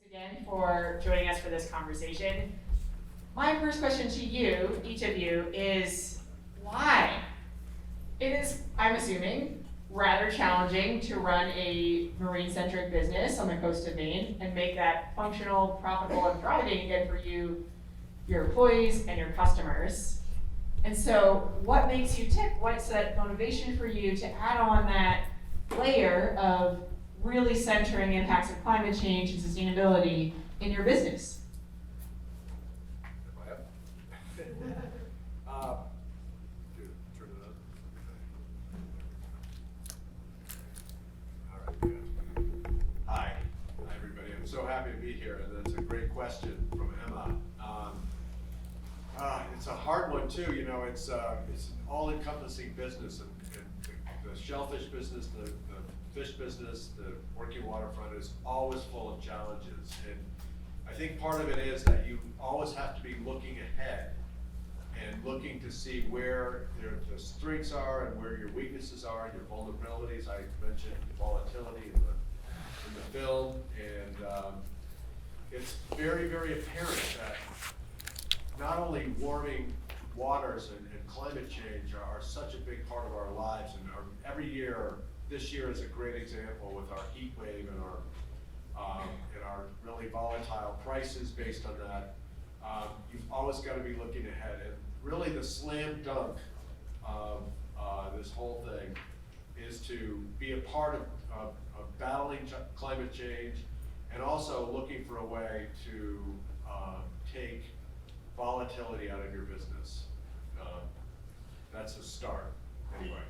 again for joining us for this conversation. My first question to you, each of you, is why? It is, I'm assuming, rather challenging to run a marine-centric business on the coast of Maine and make that functional, profitable, and thriving again for you, your employees, and your customers. And so what makes you tick? What's that motivation for you to add on that layer of really centering impacts of climate change and sustainability in your business? Turn it on. All right, good. Hi, everybody. I'm so happy to be here, and that's a great question from Emma. It's a hard one too. You know, it's an all-encompassing business, and the shellfish business, the fish business, the Working Waterfront is always full of challenges. And I think part of it is that you always have to be looking ahead and looking to see where the strengths are and where your weaknesses are, your vulnerabilities. I mentioned volatility in the film, and it's very, very apparent that not only warming waters and climate change are such a big part of our lives, and every year, this year is a great example with our heat wave and our really volatile prices based on that. You've always got to be looking ahead, and really the slam dunk of this whole thing is to be a part of battling climate change, and also looking for a way to take volatility out of your business. That's a start, anyway.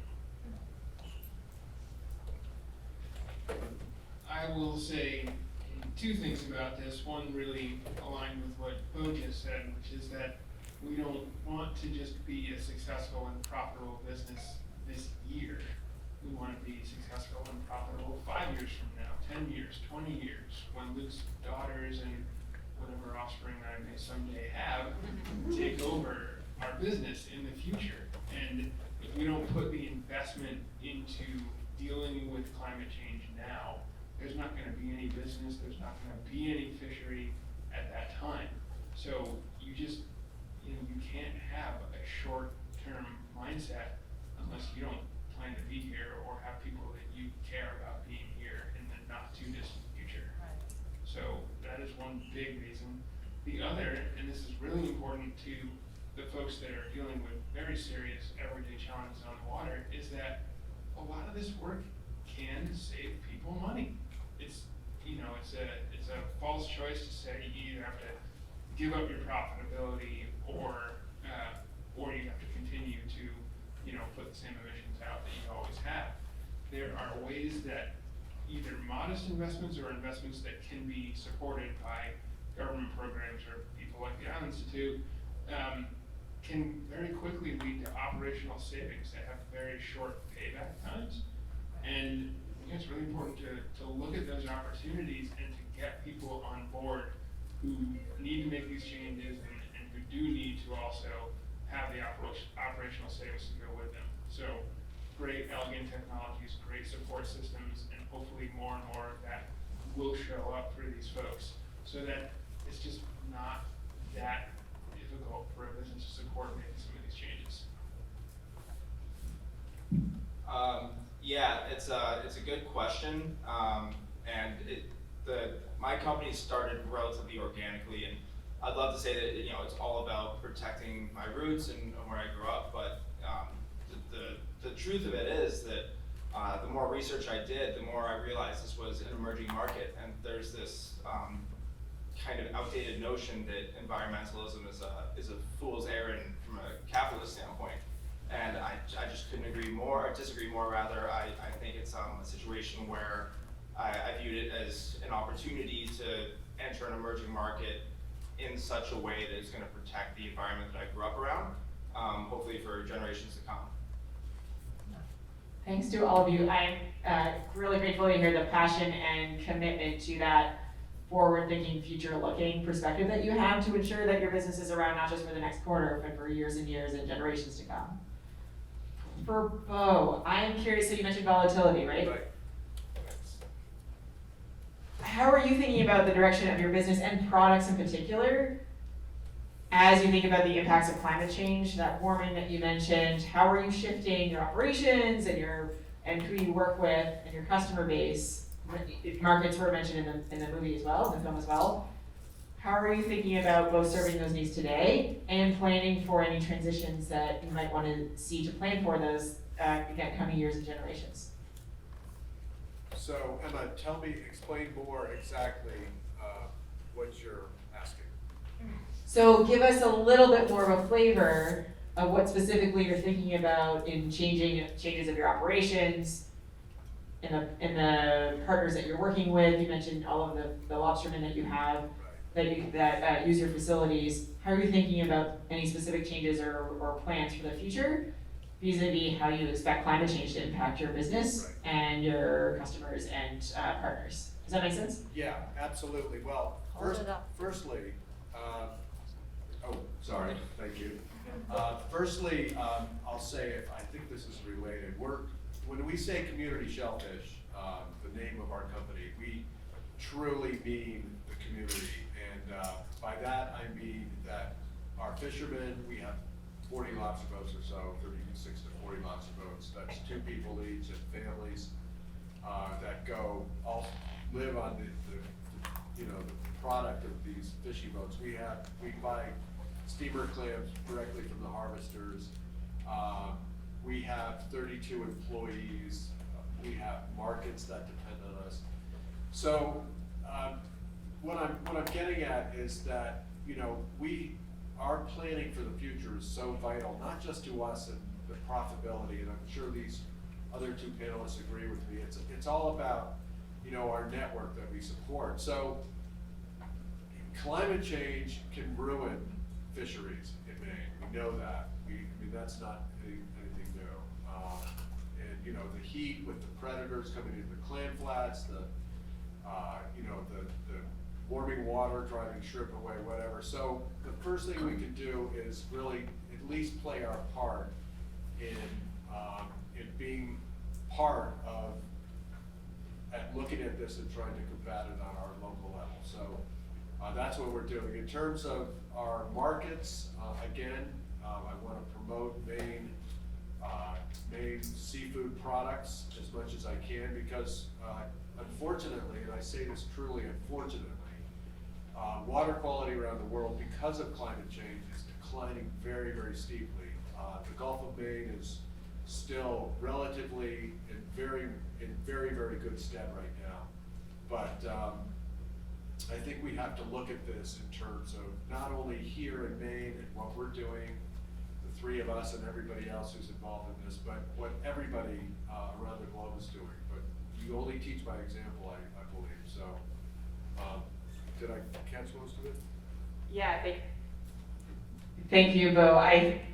I will say two things about this. One really aligned with what Bo just said, which is that we don't want to just be a successful and profitable business this year. We want to be successful and profitable 5 years from now, 10 years, 20 years, when Luke's daughters and whatever offspring I may someday have take over our business in the future. And if we don't put the investment into dealing with climate change now, there's not going to be any business, there's not going to be any fishery at that time. So you just, you can't have a short-term mindset unless you don't plan to be here or have people that you care about being here in the not-too-distant future. Right. So that is one big reason. The other, and this is really important to the folks that are dealing with very serious everyday challenges on the water, is that a lot of this work can save people money. It's a false choice to say you either have to give up your profitability or you have to continue to put the same emissions out that you always have. There are ways that either modest investments or investments that can be supported by government programs or people like the Island Institute can very quickly lead to operational savings that have very short payback times. And it's really important to look at those opportunities and to get people on board who need to make these changes and who do need to also have the operational savings to go with them. So great, elegant technologies, great support systems, and hopefully more and more of that will show up for these folks so that it's just not that difficult for a business to support making some of these changes. Yeah, it's a good question, and my company started relatively organically, and I'd love to say that it's all about protecting my roots and where I grew up, but the truth of it is that the more research I did, the more I realized this was an emerging market, and there's this kind of outdated notion that environmentalism is a fool's errand from a capitalist standpoint. And I just couldn't disagree more rather. I think it's a situation where I viewed it as an opportunity to enter an emerging market in such a way that it's going to protect the environment that I grew up around, hopefully for generations to come. Thanks to all of you. I'm really grateful to hear the passion and commitment to that forward-thinking, future-looking perspective that you have to ensure that your business is around not just for the next quarter, but for years and years and generations to come. For Bo, I am curious, so you mentioned volatility, right? Right. how are you thinking about the direction of your business and products in particular as you think about the impacts of climate change, that warming that you mentioned? How are you shifting your operations and who you work with and your customer base? Markets were mentioned in the movie as well, in the film as well. How are you thinking about both serving those needs today and planning for any transitions that you might want to see to plan for those again, coming years and generations? So Emma, explain more exactly what you're asking. So give us a little bit more of a flavor of what specifically you're thinking about in changes of your operations, in the partners that you're working with. You mentioned all of the lobstermen that you have that use your facilities. How are you thinking about any specific changes or plans for the future vis-a-vis how you expect climate change to impact your business and your customers and partners? Does that make sense? Yeah, absolutely. Well, firstly, sorry, thank you. Firstly, I'll say, I think this is related. When we say community shellfish, the name of our company, we truly mean the community. And by that, I mean that our fishermen, we have 40 lobster boats or so, 36 to 40 lobster boats. That's 2 people each and families that all live on the product of these fishing boats. We buy steamer clams directly from the harvesters. We have 32 employees. We have markets that depend on us. So what I'm getting at is that our planning for the future is so vital, not just to us and the profitability, and I'm sure these other 2 panelists agree with me. It's all about our network that we support. So climate change can ruin fisheries in Maine. We know that. That's not anything new. And the heat with the predators coming into the clam flats, the warming water driving shrimp away, whatever. So the first thing we can do is really at least play our part in being part of looking at this and trying to combat it on our local level. So that's what we're doing. In terms of our markets, again, I want to promote Maine seafood products as much as I can because unfortunately, and I say this truly unfortunately, water quality around the world because of climate change is declining very, very steeply. The Gulf of Maine is still relatively in very, very good stead right now. But I think we have to look at this in terms of not only here in Maine and what we're doing, the 3 of us and everybody else who's involved in this, but what everybody around the globe is doing. But you only teach by example, I believe. So did I catch most of it? Yeah, thank you, Bo.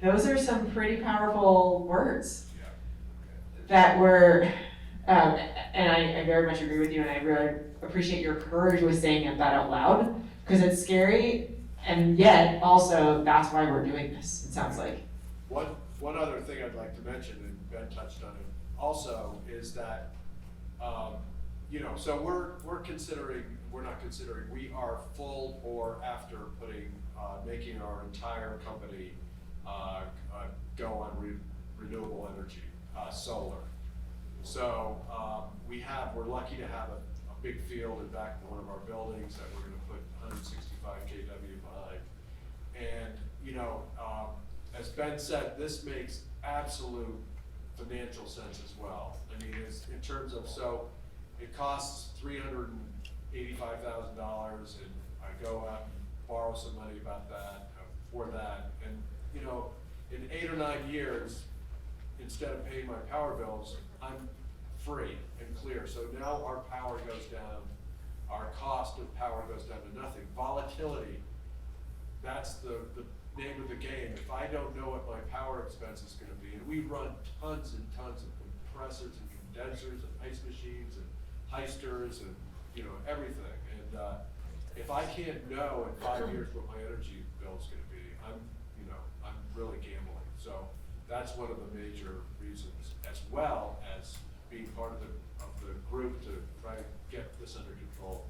Those are some pretty powerful words that were, and I very much agree with you, and I really appreciate your courage with saying that out loud, because it's scary, and yet also that's why we're doing this, it sounds like. One other thing I'd like to mention, and Ben touched on it also, is that, so we are full bore after making our entire company go on renewable energy, solar. So we're lucky to have a big field in back of one of our buildings that we're going to put 165 kW behind. And as Ben said, this makes absolute financial sense as well. I mean, in terms of, so it costs $385,000, and I go out and borrow some money for that, and in 8 or 9 years, instead of paying my power bills, I'm free and clear. So now our power goes down, our cost of power goes down to nothing. Volatility, that's the name of the game. If I don't know what my power expense is going to be, and we run tons and tons of compressors and condensers and ice machines and heisters and everything, and if I can't know in 5 years what my energy bill is going to be, I'm really gambling. So that's one of the major reasons, as well as being part of the group to try to get this under control.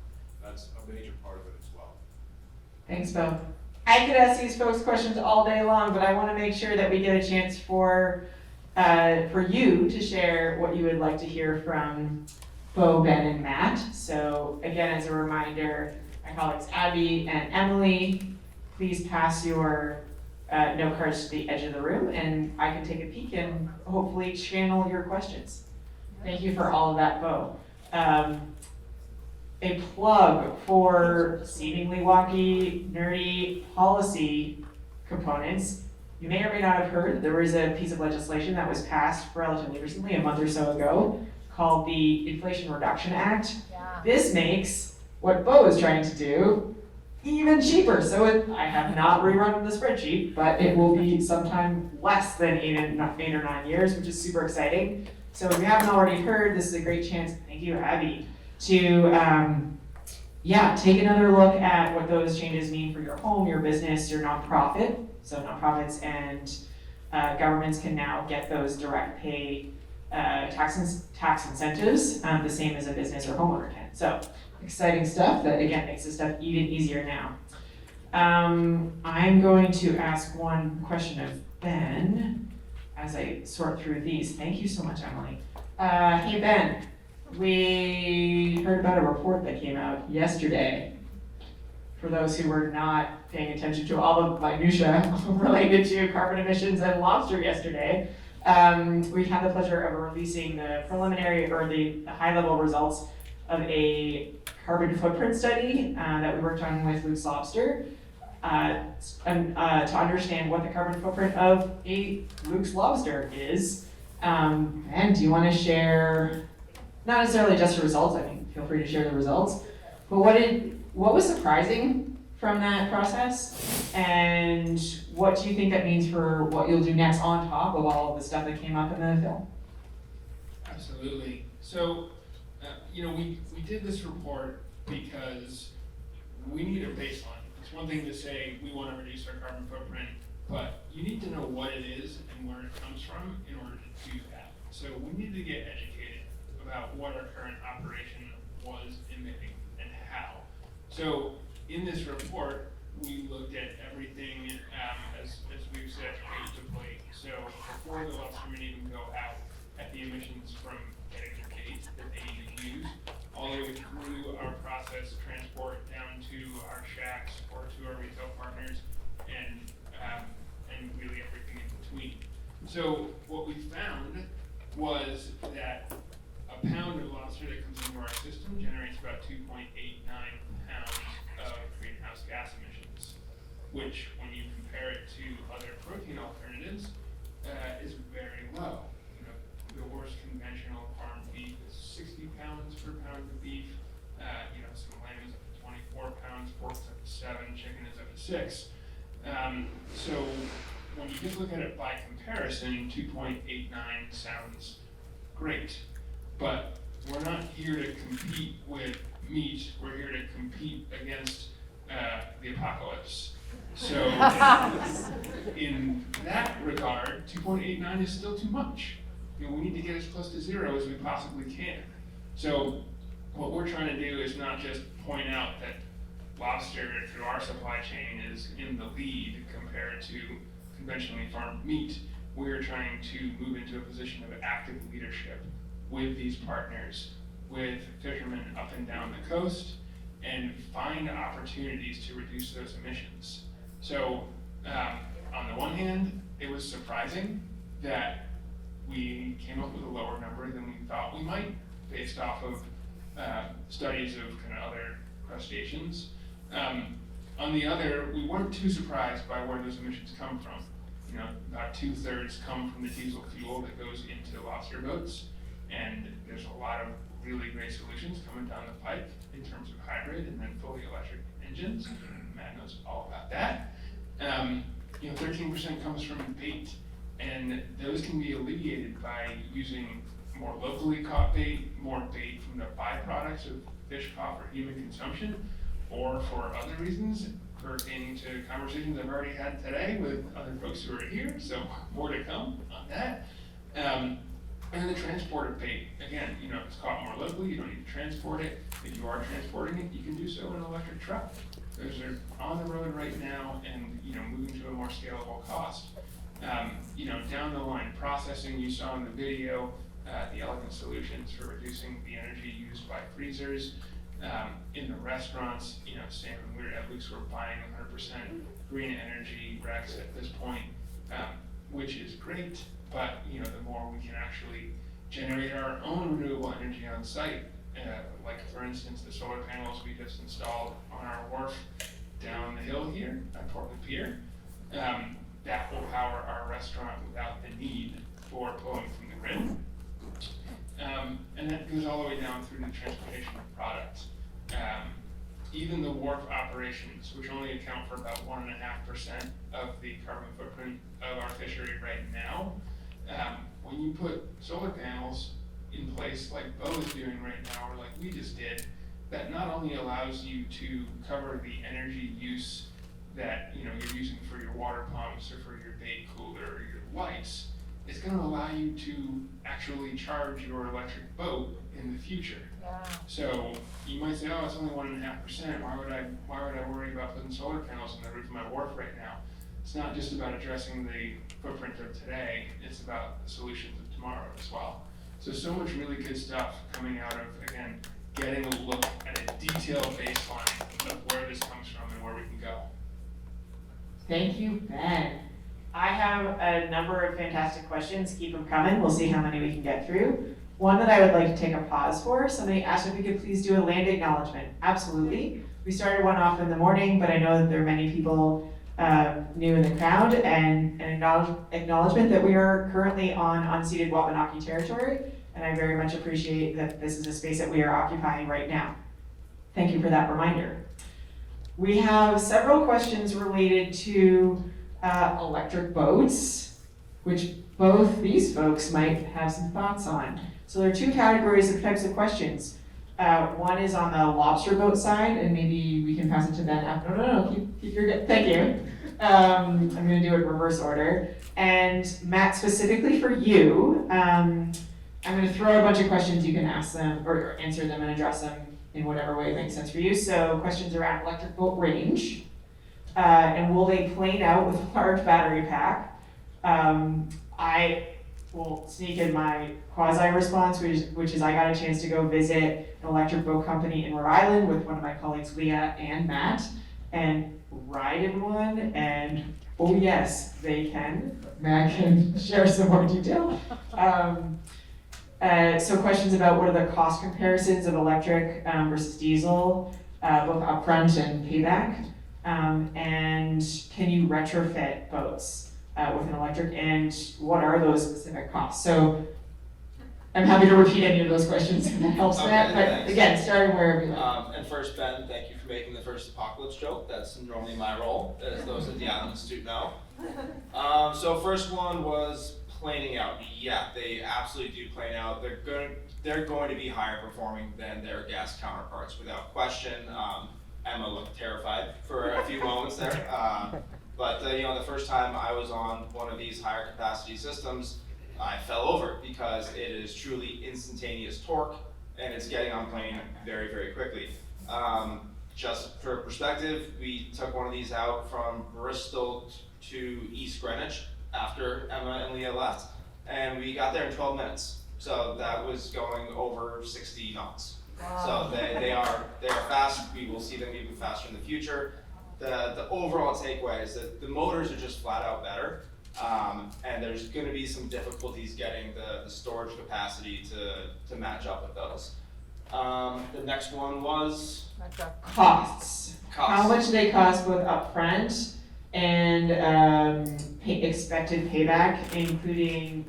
a major part of it as well. Thanks, Bo. I could ask these folks questions all day long, but I want to make sure that we get a chance for you to share what you would like to hear from Bo, Ben, and Matt. So again, as a reminder, my colleagues Abby and Emily, please pass your note cards to the edge of the room, and I can take a peek and hopefully channel your questions. Thank you for all of that, Bo. A plug for seemingly wonky, nerdy policy components. You may or may not have heard there was a piece of legislation that was passed relatively recently, a month or so ago, called the Inflation Reduction Act. Yeah. This makes what Bo is trying to do even cheaper. So I have not rerun the spreadsheet, but it will be sometime less than 8 or 9 years, which is super exciting. So if you haven't already heard, this is a great chance, thank you, Abby, to take another look at what those changes mean for your home, your business, your nonprofit. So nonprofits and governments can now get those direct pay tax incentives, the same as a business or homeowner can. So exciting stuff that, again, makes this stuff even easier now. I'm going to ask one question of Ben as I sort through these. Thank you so much, Emily. Hey, Ben. We heard about a report that came out yesterday. For those who were not paying attention to all the minutia related to carbon emissions and lobster yesterday, we had the pleasure of releasing the preliminary or the high-level results of a carbon footprint study that we worked on with Lobster to understand what the carbon footprint of a Luke's lobster is. And do you want to share? Not necessarily just the results, I mean, feel free to share the results, but what was surprising from that process? And what do you think that means for what you'll do next on top of all of the stuff that came up in the film? Absolutely. So, we did this report because we need a baseline. It's one thing to say we want to reduce our carbon footprint, but you need to know what it is and where it comes from in order to do that. So we need to get educated about what our current operation was emitting and how. So in this report, we looked at everything as we've said, plate to plate. So before the lobster would even go out, at the emissions from getting the bait that they need to use, all the way through our process, transport down to our shacks or to our retail partners, and really everything in between. So what we found was that a pound of lobster that comes into our system generates about 2.89 pounds of greenhouse gas emissions, which, when you compare it to other protein alternatives, is very low. The worst conventional farm beef is 60 pounds per pound of beef. Some lamb is up to 24 pounds, pork is up to 7, chicken is up to 6. So when you just look at it by comparison, 2.89 sounds great. But we're not here to compete with meat, we're here to compete against the apocalypse. So in that regard, 2.89 is still too much. We need to get as close to 0 as we possibly can. So what we're trying to do is not just point out that lobster through our supply chain is in the lead compared to conventionally farmed meat. We're trying to move into a position of active leadership with these partners, with fishermen up and down the coast, and find opportunities to reduce those emissions. So on the one hand, it was surprising that we came up with a lower number than we thought we might, based off of studies of kind of other crustaceans. On the other, we weren't too surprised by where those emissions come from. About 2/3 come from the diesel fuel that goes into lobster boats, and there's a lot of really great solutions coming down the pike in terms of hybrid and then fully electric engines. Matt knows all about that. 13% comes from bait, and those can be alleviated by using more locally caught bait, more bait from the byproducts of fish caught for human consumption, or for other reasons pertaining to conversations I've already had today with other folks who are here, so more to come on that. And then the transported bait, again, it's caught more locally, you don't need to transport it. If you are transporting it, you can do so in an electric truck. Those are on the road right now and, moving to a more scalable cost. Down the line, processing, you saw in the video, the elegant solutions for reducing the energy used by freezers. In the restaurants, same, at least we're buying 100% green energy racks at this point, which is great, but the more we can actually generate our own renewable energy on site, like for instance the solar panels we just installed on our wharf down the hill here at Portland Pier, that will power our restaurant without the need for pulling from the grid. And that goes all the way down through the transportation of products. Even the wharf operations, which only account for about 1.5% of the carbon footprint of our fishery right now, when you put solar panels in place like Bo is doing right now, or like we just did, that not only allows you to cover the energy use that you're using for your water pumps or for your bait cooler or your lights, it's going to allow you to actually charge your electric boat in the future. Yeah. So you might say, oh, it's only 1.5%. Why would I worry about putting solar panels on the roof of my wharf right now? It's not just about addressing the footprint of today. It's about the solutions of tomorrow as well. So much really good stuff coming out of, again, getting a look at a detailed baseline of where this comes from and where we can go. Thank you, Ben. I have a number of fantastic questions. Keep them coming. We'll see how many we can get through. One that I would like to take a pause for. Somebody asked if we could please do a land acknowledgement. Absolutely. We started one off in the morning, but I know that there are many people new in the crowd, and an acknowledgement that we are currently on unceded Wabanaki territory, and I very much appreciate that this is a space that we are occupying right now. Thank you for that reminder. We have several questions related to electric boats, which both these folks might have some thoughts on. So there are two categories of types of questions. One is on the lobster boat side, and maybe we can pass it to Ben after. No, keep your good. Thank you. I'm going to do it in reverse order. And Matt, specifically for you, I'm going to throw a bunch of questions. You can ask them or answer them and address them in whatever way makes sense for you. So questions around electric boat range, and will they plane out with a large battery pack? I will sneak in my quasi response, which is I got a chance to go visit an electric boat company in Rhode Island with one of my colleagues, Leah and Matt, and ride in one, and oh yes, they can. Matt can share some more detail. So questions about what are the cost comparisons of electric versus diesel, both upfront and payback, and can you retrofit boats with an electric, and what are those specific costs? So I'm happy to repeat any of those questions if that helps, Okay, Matt, but thanks. again, starting wherever you like. And first, Ben, thank you for making the first apocalypse joke. That's normally my role, as those at the Island Institute know. So first one was planing out. Yeah, they absolutely do plane out. They're going to be higher performing than their gas counterparts without question. Emma looked terrified for a few moments there. But the first time I was on one of these higher capacity systems, I fell over because it is truly instantaneous torque and it's getting on plane very, very quickly. Just for perspective, we took one of these out from Bristol to East Greenwich after Emma and Leah left, and we got there in 12 minutes. So that was going over 60 knots. Wow. So they are fast. We will see them even faster in the future. The overall takeaway is that the motors are just flat out better, and there's going to be some difficulties getting the storage capacity to match up with those. The next one was Costs. How much do they cost both upfront and expected payback, including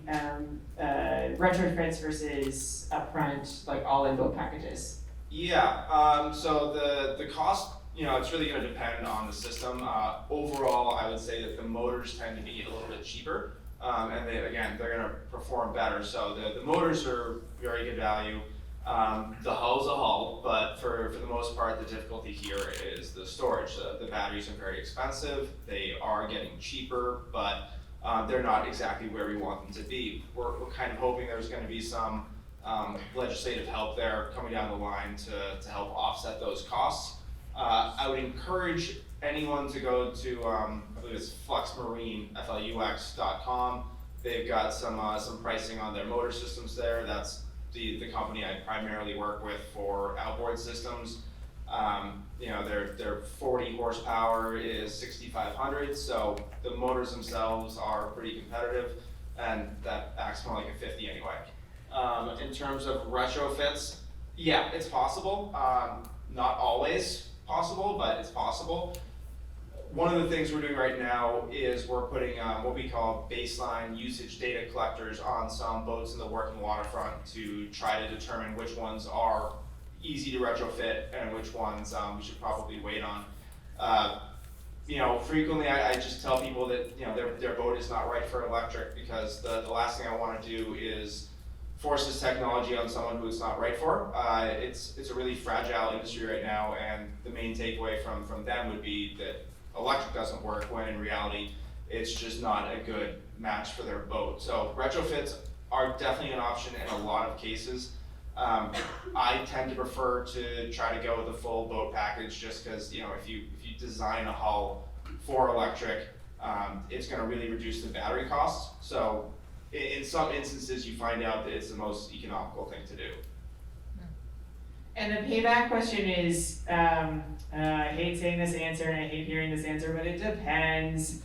retrofits versus upfront, like all-in boat packages? Yeah, so the cost, it's really going to depend on the system. Overall, I would say that the motors tend to be a little bit cheaper, and they're going to perform better. So the motors are very good value. The hull's a hull, but for the most part, the difficulty here is the storage. The batteries are very expensive. They are getting cheaper, but they're not exactly where we want them to be. We're kind of hoping there's going to be some legislative help there coming down the line to help offset those costs. I would encourage anyone to go to, I believe it's FluxMarine, flux.com. They've got some pricing on their motor systems there. That's the company I primarily work with for outboard systems. Their 40 horsepower is 6,500, so the motors themselves are pretty competitive, and that acts more like a 50 anyway. In terms of retrofits, yeah, it's possible. Not always possible, but it's possible. One of the things we're doing right now is we're putting what we call baseline usage data collectors on some boats in the Working Waterfront to try to determine which ones are easy to retrofit and which ones we should probably wait on. Frequently I just tell people that their boat is not right for electric, because the last thing I want to do is force this technology on someone who it's not right for. It's a really fragile industry right now, and the main takeaway from them would be that electric doesn't work, when in reality it's just not a good match for their boat. So retrofits are definitely an option in a lot of cases. I tend to prefer to try to go with the full boat package, just because if you design a hull for electric, it's going to really reduce the battery costs. So in some instances you find out that it's the most economical thing to do. And the payback question is, I hate saying this answer and I hate hearing this answer, but it depends.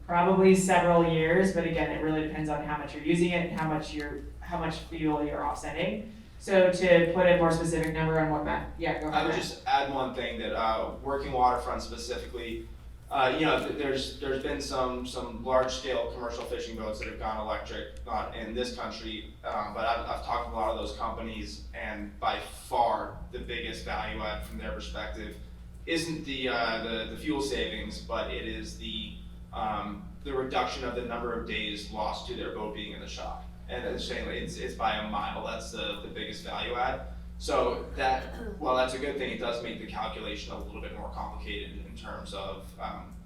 Probably several years, but again, it really depends on how much you're using it and how much fuel you're offsetting. So to put a more specific number on what Matt, yeah, go ahead. I would just add one thing, that Working Waterfront specifically, there's been some large scale commercial fishing boats that have gone electric, not in this country, but I've talked to a lot of those companies, and by far the biggest value add from their perspective isn't the fuel savings, but it is the reduction of the number of days lost to their boat being in the shop. And it's by a mile. That's the biggest value add. So while that's a good thing, it does make the calculation a little bit more complicated in terms of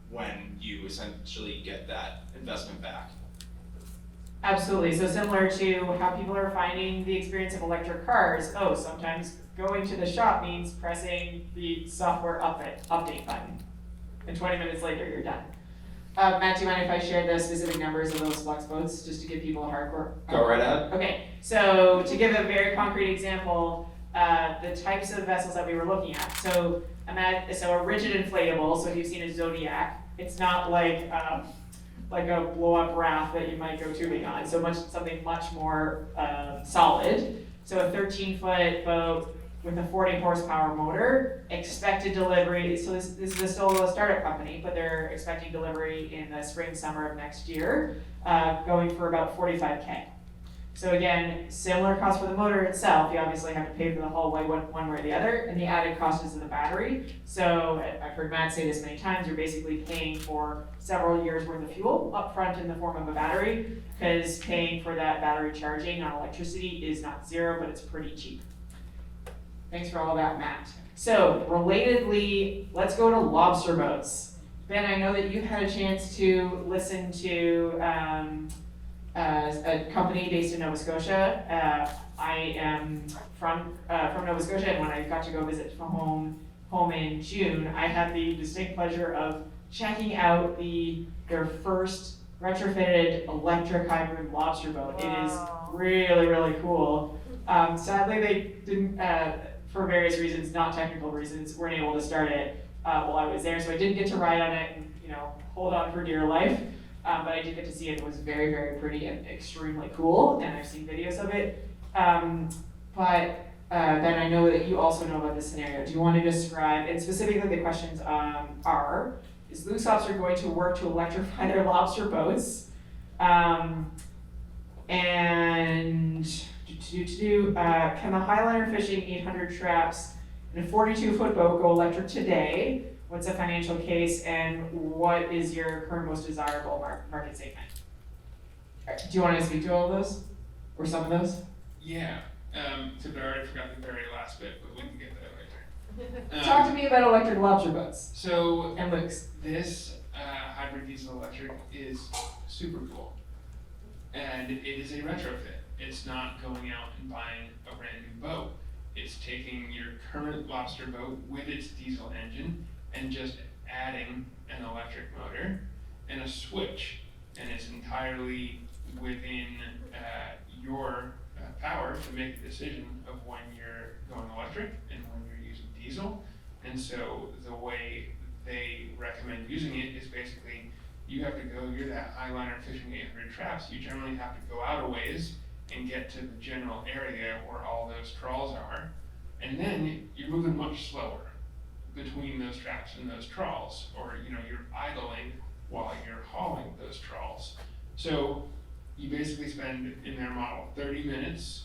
when you essentially get that investment back. Absolutely. So similar to how people are finding the experience of electric cars. Oh, sometimes going to the shop means pressing the software update button, and 20 minutes later you're done. Matt, do you mind if I share the specific numbers of those flux boats, just to give people a hardcore? Go right ahead. Okay, so to give a very concrete example, the types of vessels that we were looking at. So a rigid inflatable. So if you've seen a Zodiac, it's not like a blow-up raft that you might go tubing on. So something much more solid. So a 13-foot boat with a 40 horsepower motor, expected delivery. So this is still a startup company, but they're expecting delivery in the spring, summer of next year, going for about $45K. So again, similar cost for the motor itself. You obviously have to pay for the hull one way or the other, and the added cost is of the battery. So I've heard Matt say this many times, you're basically paying for several years worth of fuel up front in the form of a battery, because paying for that battery charging on electricity is not zero, but it's pretty cheap. Thanks for all that, Matt. So relatedly, let's go to lobster boats. Ben, I know that you had a chance to listen to a company based in Nova Scotia. I am from Nova Scotia, and when I got to go visit home in June, I had the distinct pleasure of checking out their first retrofitted electric hybrid lobster boat. It is really, really cool. Sadly, they didn't, for various reasons, not technical reasons, weren't able to start it while I was there, so I didn't get to ride on it and hold on for dear life. But I did get to see it. It was very, very pretty and extremely cool, and I've seen videos of it. But Ben, I know that you also know about this scenario. Do you want to describe, and specifically the questions are, is Loose Lobster going to work to electrify their lobster boats? And can the Highliner fishing 800 traps in a 42-foot boat go electric today? What's the financial case, and what is your current most desirable market segment? Do you want to speak to all of those, or some of those? Yeah, so I already forgot the very last bit, but we can get that later. Talk to me about electric lobster boats. So and Luke's. This hybrid diesel electric is super cool. And it is a retrofit. It's not going out and buying a brand new boat. It's taking your current lobster boat with its diesel engine and just adding an electric motor and a switch. And it's entirely within your power to make a decision of when you're going electric and when you're using diesel. And so the way they recommend using it is basically you have to go, you're that highliner fishing 800 traps, you generally have to go out a ways and get to the general area where all those trawls are. And then you're moving much slower between those traps and those trawls, or you're idling while you're hauling those trawls. So you basically spend, in their model, 30 minutes,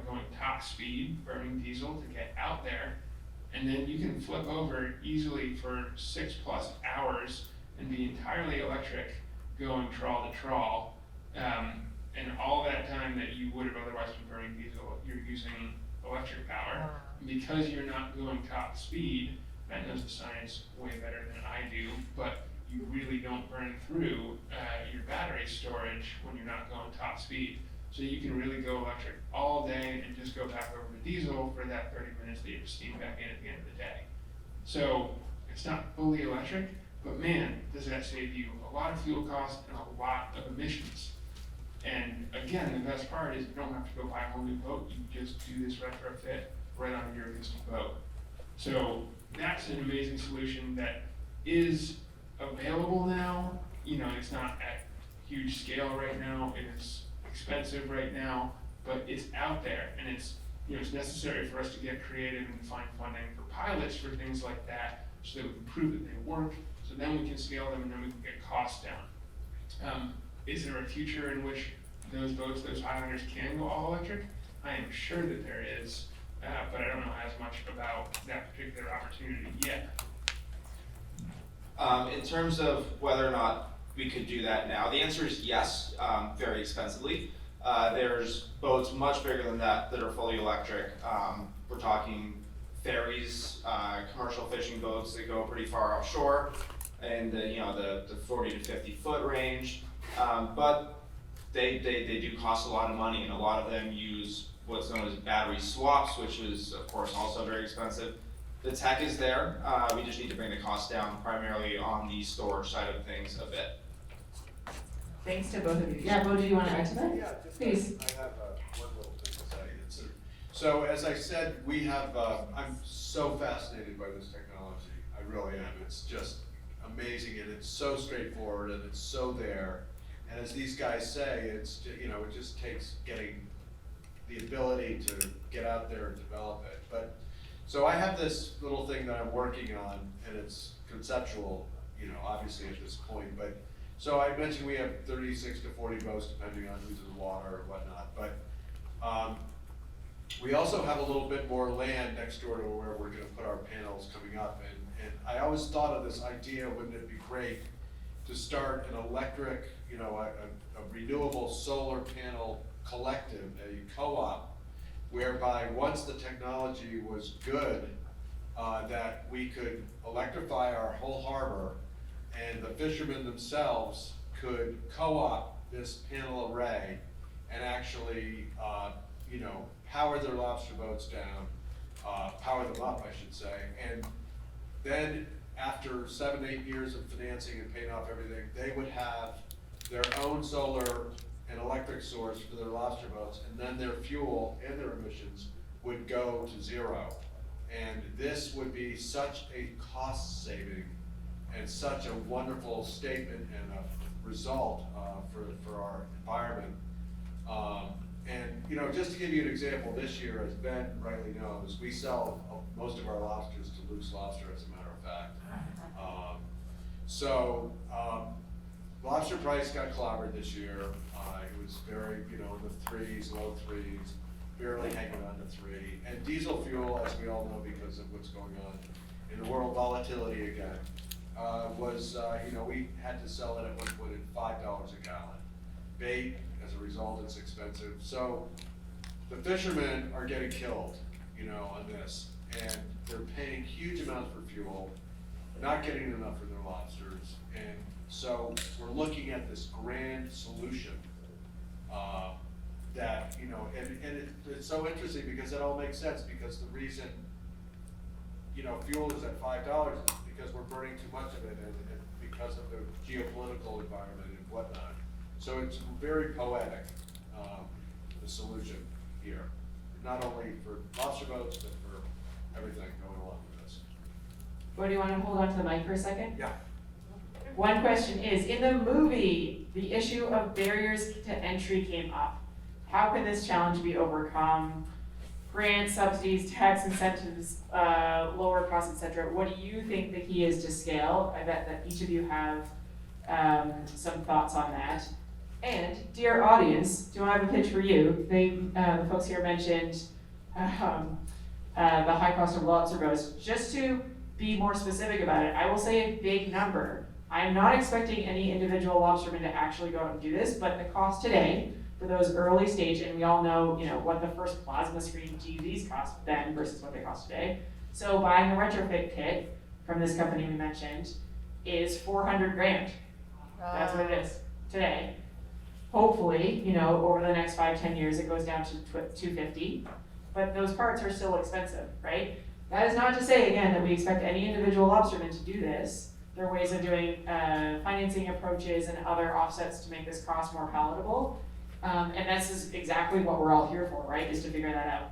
going top speed, burning diesel to get out there, and then you can flip over easily for 6+ hours and be entirely electric, going trawl to trawl. And all that time that you would have otherwise been burning diesel, you're using electric power. Because you're not going top speed, Matt knows the science way better than I do, but you really don't burn through your battery storage when you're not going top speed. So you can really go electric all day and just go back over to diesel for that 30 minutes that you have to steam back in at the end of the day. So it's not fully electric, but man, does that save you a lot of fuel costs and a lot of emissions. And again, the best part is you don't have to go buy a whole new boat, you just do this retrofit right on your existing boat. So that's an amazing solution that is available now. It's not at huge scale right now, it is expensive right now, but it's out there, and it's necessary for us to get creative and find funding for pilots for things like that, so that we can prove that they work, so then we can scale them and then we can get costs down. Is there a future in which those boats, those Highlanders, can go all electric? I am sure that there is, but I don't know as much about that particular opportunity yet. In terms of whether or not we could do that now, the answer is yes, very expensively. There's boats much bigger than that are fully electric. We're talking ferries, commercial fishing boats that go pretty far offshore, and the 40 to 50 foot range. But they do cost a lot of money, and a lot of them use what's known as battery swaps, which is of course also very expensive. The tech is there, we just need to bring the cost down primarily on the storage side of things a bit. Thanks to both of you. Yeah, Bo, do you want to add to that? Yeah, just, Please. I have one little thing to say. So as I said, we have, I'm so fascinated by this technology. I really am. It's just amazing, and it's so straightforward, and it's so there. And as these guys say, it's, it just takes getting the ability to get out there and develop it. But so I have this little thing that I'm working on, and it's conceptual, obviously at this point. But so I mentioned we have 36 to 40 boats, depending on who's in the water or whatnot. But we also have a little bit more land next door to where we're going to put our panels coming up. And I always thought of this idea: wouldn't it be great to start an electric, a renewable solar panel collective, a co-op, whereby once the technology was good, that we could electrify our whole harbor, and the fishermen themselves could co-op this panel array and actually, power their lobster boats down, power them up, I should say, and then after 7-8 years of financing and paying off everything, they would have their own solar and electric source for their lobster boats, and then their fuel and their emissions would go to zero. And this would be such a cost saving and such a wonderful statement and a result for our environment. And just to give you an example, this year, as Ben rightly knows, we sell most of our lobsters to Luke's Lobster, as a matter of fact. Lobster price got clobbered this year. It was very, in the threes, low threes, barely hanging on to 3. And diesel fuel, as we all know because of what's going on in the world, volatility again, was, we had to sell it at one point at $5 a gallon. Bait, as a result, it's expensive. So the fishermen are getting killed, on this. And they're paying huge amounts for fuel, not getting enough for their lobsters. And So we're looking at this grand solution, that, you know, and it's so interesting because it all makes sense, because the reason, you know, fuel is at $5 is because we're burning too much of it, and because of the geopolitical environment and whatnot. So it's very poetic, the solution here, not only for lobster boats, but for everything going along with this. Bo, do you want to hold on to the mic for a second? Yeah. One question is, in the movie, the issue of barriers to entry came up. How can this challenge be overcome? Grants, subsidies, tax incentives, lower costs, etc. What do you think the key is to scale? I bet that each of you have some thoughts on that. And dear audience, do I have a pitch for you? The folks here mentioned the high cost of lobster boats. Just to be more specific about it, I will say a big number. I'm not expecting any individual lobsterman to actually go out and do this, but the cost today for those early stage, and we all know, you know, what the first plasma screen TVs cost then versus what they cost today. So buying a retrofit kit from this company we mentioned is 400 grand. That's what it is today. Hopefully, you know, over the next 5-10 years, it goes down to 250, but those parts are still expensive, right? That is not to say, again, that we expect any individual lobsterman to do this. There are ways of doing financing approaches and other offsets to make this cost more palatable. And this is exactly what we're all here for, right, is to figure that out.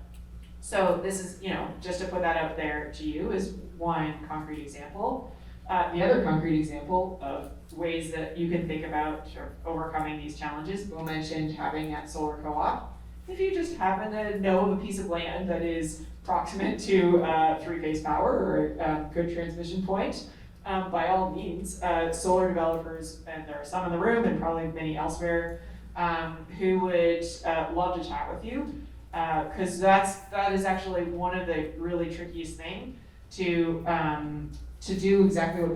So this is, you know, just to put that out there to you is one concrete example. The other concrete example of ways that you can think about sort of overcoming these challenges, Bill mentioned having that solar co-op. If you just happen to know of a piece of land that is proximate to three-phase power or a good transmission point, by all means, solar developers, and there are some in the room and probably many elsewhere, who would love to chat with you, because that is actually one of the really trickiest things to do exactly what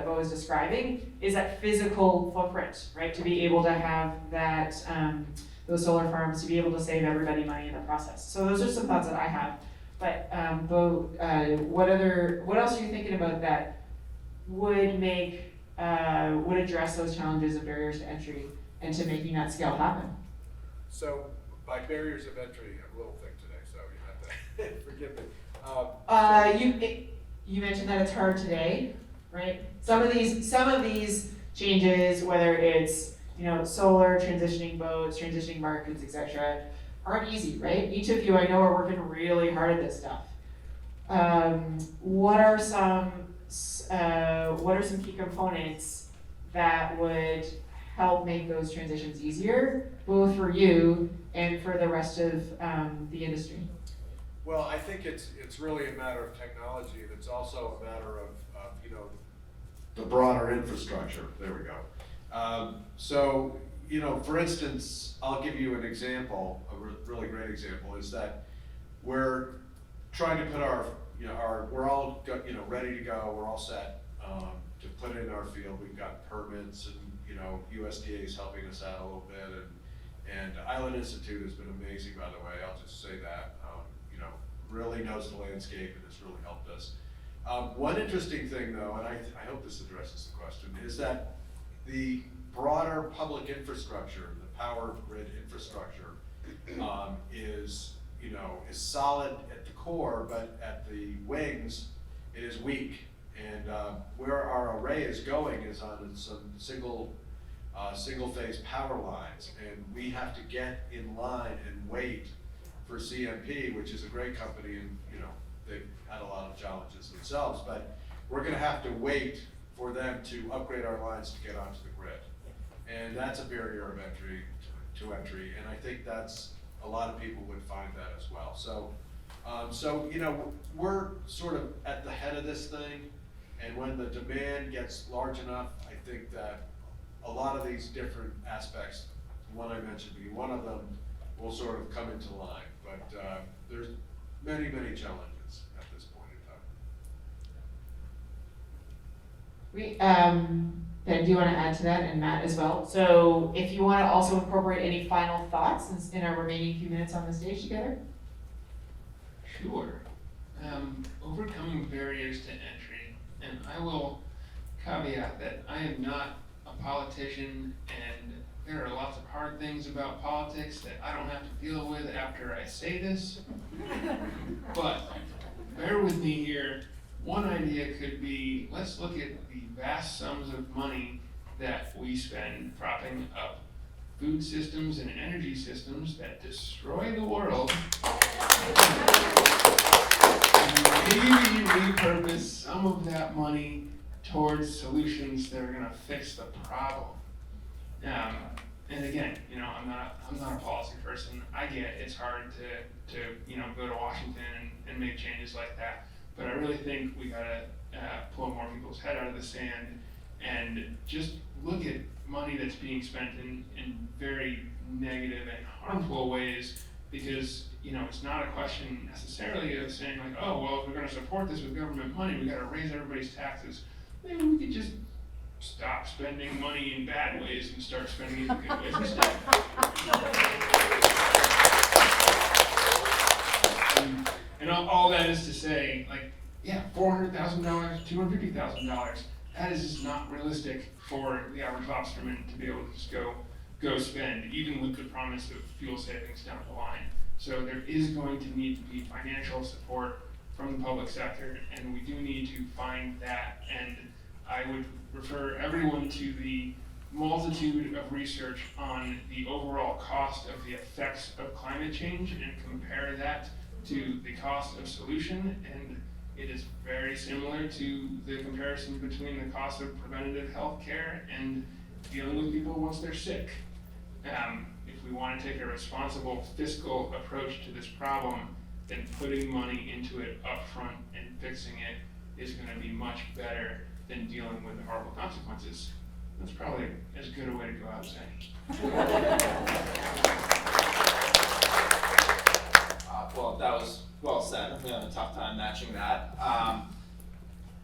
Bo is describing, is that physical footprint, right? To be able to have that those solar farms, to be able to save everybody money in the process. So those are some thoughts that I have. But Bo, what else are you thinking about that would address those challenges of barriers to entry and to making that scale happen? So by barriers of entry, I'm a little thick today, so you have to forgive me. You mentioned that it's hard today, right? Some of these changes, whether it's, you know, solar, transitioning boats, transitioning markets, etc., aren't easy, right? Each of you I know are working really hard at this stuff. What are some key components that would help make those transitions easier, both for you and for the rest of the industry? Well, I think it's really a matter of technology, and it's also a matter of you know, the broader infrastructure. There we go. So, you know, for instance, I'll give you an example, a really great example, is that we're trying to put we're all ready to go, we're all set to put in our field. We've got permits, and, you know, USDA is helping us out a little bit, and Island Institute has been amazing, by the way, I'll just say that. You know, really knows the landscape and has really helped us. One interesting thing, though, and I hope this addresses the question, is that the broader public infrastructure, the power grid infrastructure, is solid at the core, but at the wings, it is weak. And where our array is going is on some single phase power lines, and we have to get in line and wait for CMP, which is a great company, and, you know, they've had a lot of challenges themselves, but we're gonna have to wait for them to upgrade our lines to get onto the grid. And that's a barrier of entry to entry, and I think that's, a lot of people would find that as well. So, you know, we're sort of at the head of this thing, and when the demand gets large enough, I think that a lot of these different aspects, the one I mentioned being one of them, will sort of come into line. But there's many, many challenges at this point in time. Ben, do you want to add to that, and Matt as well? So if you want to also incorporate any final thoughts in our remaining few minutes on the stage together? Sure. Overcoming barriers to entry, and I will caveat that I am not a politician, and there are lots of hard things about politics that I don't have to deal with after I say this. But bear with me here. One idea could be, let's look at the vast sums of money that we spend propping up food systems and energy systems that destroy the world. And maybe repurpose some of that money towards solutions that are gonna fix the problem. And again, I'm not a policy person. I get it's hard to go to Washington and make changes like that. But I really think we gotta pull more people's head out of the sand and just look at money that's being spent in very negative and harmful ways, because it's not a question necessarily of saying like, oh well, if we're going to support this with government money, we got to raise everybody's taxes. Maybe we could just stop spending money in bad ways and start spending it in good ways instead. And all that is to say, like, yeah, $400,000, $250,000, that is just not realistic for the average lobsterman to be able to just go spend, even with the promise of fuel savings down the line. So there is going to need to be financial support from the public sector, and we do need to find that. And I would refer everyone to the multitude of research on the overall cost of the effects of climate change and compare that to the cost of solution, and it is very similar to the comparison between the cost of preventative health care and dealing with people once they're sick. If we want to take a responsible fiscal approach to this problem, then putting money into it upfront and fixing it is going to be much better than dealing with the horrible consequences. That's probably as good a way to go out saying. Well, that was well said. I'm having a tough time matching that.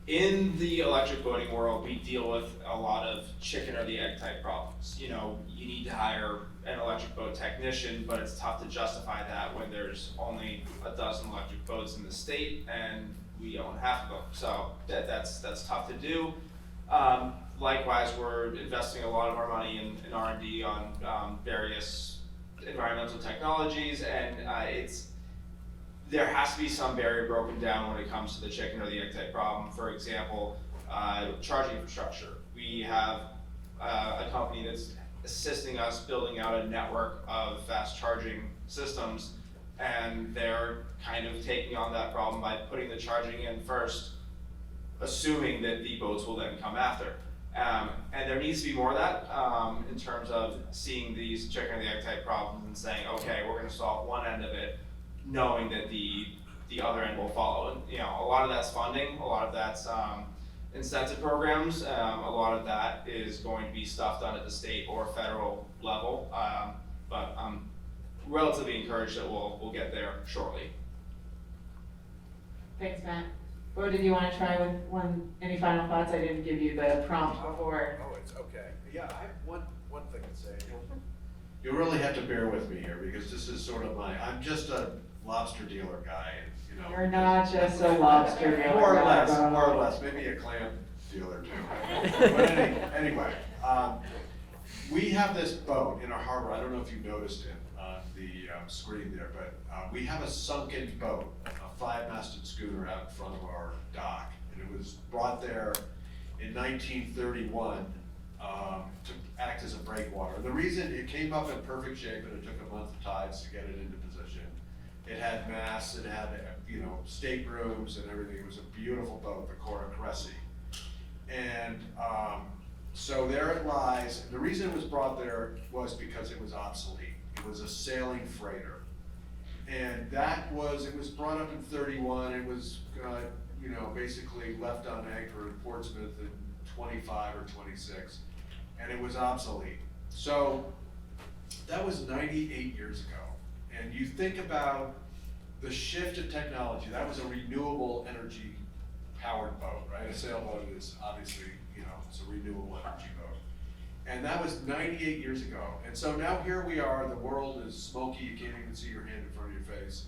In the electric boating world, we deal with a lot of chicken or the egg type problems. You need to hire an electric boat technician, but it's tough to justify that when there's only a dozen electric boats in the state and we own half of them. So that's tough to do. Likewise, we're investing a lot of our money in R&D on various environmental technologies, and there has to be some barrier broken down when it comes to the chicken or the egg type problem. For example, charging infrastructure. We have a company that's assisting us building out a network of fast charging systems, and they're kind of taking on that problem by putting the charging in first, assuming that the boats will then come after. And there needs to be more of that in terms of seeing these chicken or the egg type problems and saying, okay, we're going to solve one end of it, knowing that the other end will follow. And a lot of that's funding, a lot of that's incentive programs, a lot of that is going to be stuff done at the state or federal level. But I'm relatively encouraged that we'll get there shortly. Thanks, Matt. Bo, did you want to try with any final thoughts? I didn't give you the prompt before. Oh, it's okay. Yeah, I have one thing to say. You'll really have to bear with me here, because this is sort of I'm just a lobster dealer guy, and You're not just a lobster dealer. more or less, maybe a clam dealer too. But anyway, we have this boat in our harbor. I don't know if you noticed it on the screen there, but we have a sunken boat, a 5-masted schooner out in front of our dock, and it was brought there in 1931 to act as a breakwater. And the reason it came up in perfect shape, and it took a month of tides to get it into position. It had masts, it had staterooms and everything. It was a beautiful boat, the Cora Cressy. And so there it lies. The reason it was brought there was because it was obsolete. It was a sailing freighter. And it was brought up in 31. It was basically left on anchor in Portsmouth in 25 or 26. And it was obsolete. So that was 98 years ago. And you think about the shift of technology. That was a renewable energy powered boat, right? A sailboat is obviously, it's a renewable energy boat. And that was 98 years ago. And so now here we are, the world is smoky, you can't even see your hand in front of your face.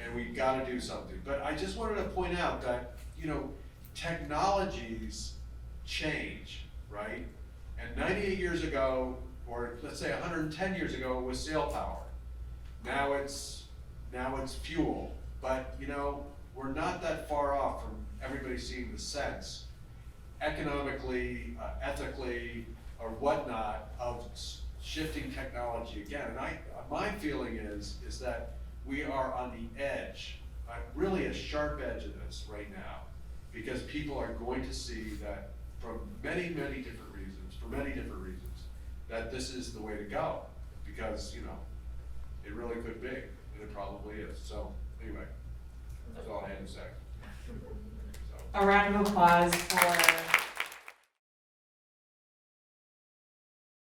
And we've got to do something. But I just wanted to point out that, technologies change, right? And 98 years ago, or let's say 110 years ago, it was sail power. Now it's fuel, but you know, we're not that far off from everybody seeing the sense, economically, ethically, or whatnot, of shifting technology again. And my feeling is that we are on the edge, really a sharp edge of this right now, because people are going to see that from many, many different reasons, that this is the way to go, because, you know, it really could be, and it probably is. So, anyway, that's all I had to say. So. A round of applause for